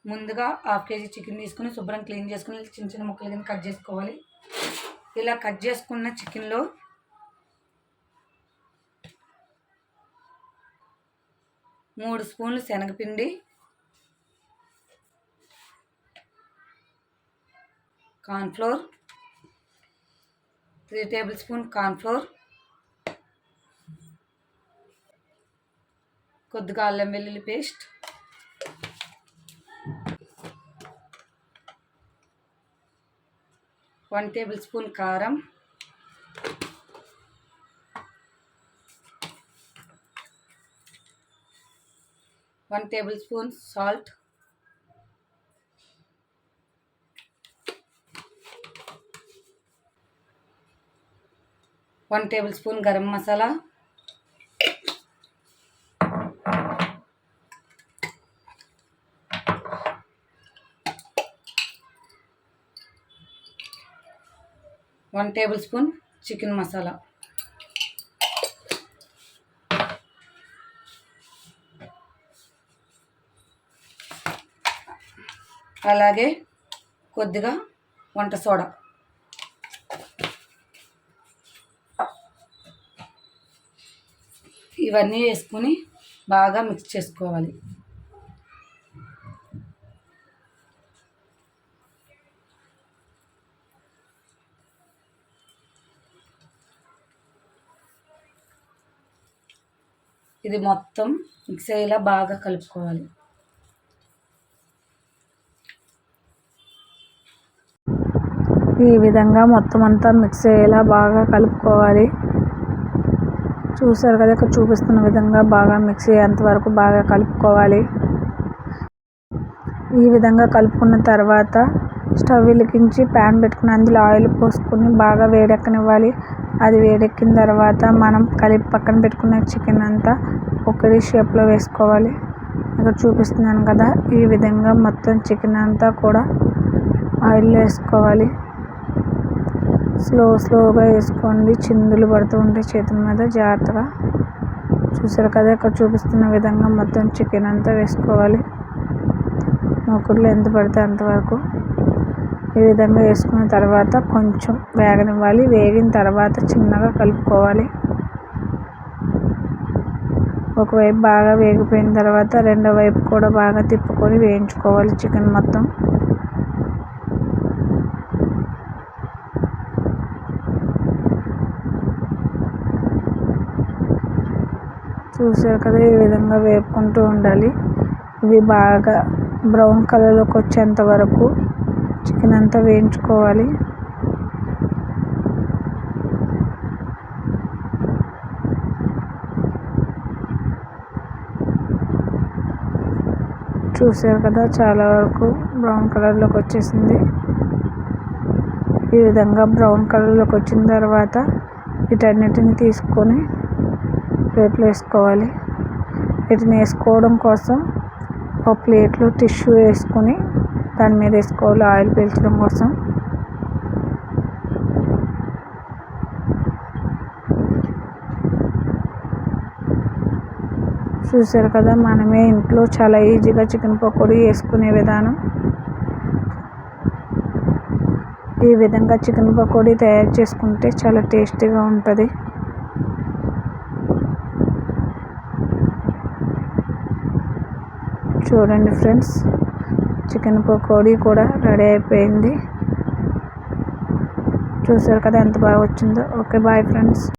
ముందుగా 1/2 kg chicken తీసుకుని శుభ్రం క్లీన్ చేసుకుని చిన్న చిన్న ముక్కలు కింద కట్ చేసుకోవాలి. ఇలా కట్ చేసుకున్న చికెన్లో 3 స్పూన్లు శనగపిండి, కార్న్‌ఫ్లోర్, 3 టేబుల్ స్పూన్ కార్న్‌ఫ్లోర్, కొద్దిగా అల్లం వెల్లుల్లి పేస్ట్, 1 టేబుల్ స్పూన్ కారం, 1 table spoon salt, 1 table spoon garam masala, 1 table spoon chicken masala. అలాగే కొద్దిగా వంట సోడా. ఇవన్నీ వేసుకొని బాగా మిక్స్ చేసుకోవాలి. ఇది మొత్తం మిక్స్ అయ్యేలా బాగా కలుపుకోవాలి. ఈ విధంగా మొత్తం అంతా మిక్స్ అయ్యేలా బాగా కలుపుకోవాలి. చూసారు కదా, ఇక్కడ చూపిస్తున్న విధంగా బాగా మిక్స్ అయ్యేంత వరకు బాగా కలుపుకోవాలి. ఈ విధంగా కలుపుకున్న తర్వాత స్టవ్ వెలిగించి ప్యాన్ పెట్టుకుని అందులో ఆయిల్ పోసుకొని బాగా వేడెక్కనివ్వాలి. అది వేడెక్కిన తర్వాత మనం కలిపి పక్కన పెట్టుకున్న చికెన్ అంతా ఒకరి షేప్లో వేసుకోవాలి. ఇక్కడ చూపిస్తున్నాను కదా, ఈ విధంగా మొత్తం చికెన్ అంతా కూడా ఆయిల్లో వేసుకోవాలి. స్లోగా వేసుకోండి, చిందులు పడుతూ ఉంటే చేతుల మీద జాగ్రత్తగా. చూసారు కదా, ఇక్కడ చూపిస్తున్న విధంగా మొత్తం చికెన్ అంతా వేసుకోవాలి. మూకుడులో ఎంత పడితే అంతవరకు ఈ విధంగా వేసుకున్న తర్వాత కొంచెం వేగనివ్వాలి. వేగిన తర్వాత చిన్నగా కలుపుకోవాలి. ఒకవైపు బాగా వేగిపోయిన తర్వాత రెండో వైపు కూడా బాగా తిప్పుకొని వేయించుకోవాలి చికెన్ మొత్తం. చూసారు కదా, ఈ విధంగా వేపుకుంటూ ఉండాలి. ఇవి బాగా బ్రౌన్ కలర్లోకి వచ్చేంత వరకు చికెన్ అంతా వేయించుకోవాలి. చూసారు కదా, చాలా వరకు బ్రౌన్ కలర్లోకి వచ్చేసింది. ఈ విధంగా బ్రౌన్ కలర్లోకి వచ్చిన తర్వాత వీటన్నిటిని తీసుకొని ప్లేట్లో వేసుకోవాలి. వీటిని వేసుకోవడం కోసం ఒక ప్లేట్లో టిష్యూ వేసుకొని దాని మీద వేసుకోవాలి ఆయిల్ పీల్చడం కోసం. చూసారు కదా, మనమే ఇంట్లో చాలా ఈజీగా చికెన్ పకోడీ వేసుకునే విధానం. ఈ విధంగా చికెన్ పకోడీ తయారు చేసుకుంటే చాలా టేస్టీగా ఉంటుంది. చూడండి ఫ్రెండ్స్, చికెన్ పకోడీ కూడా రెడీ అయిపోయింది. చూసారు కదా ఎంత బాగా వచ్చిందో. Okay, bye friends.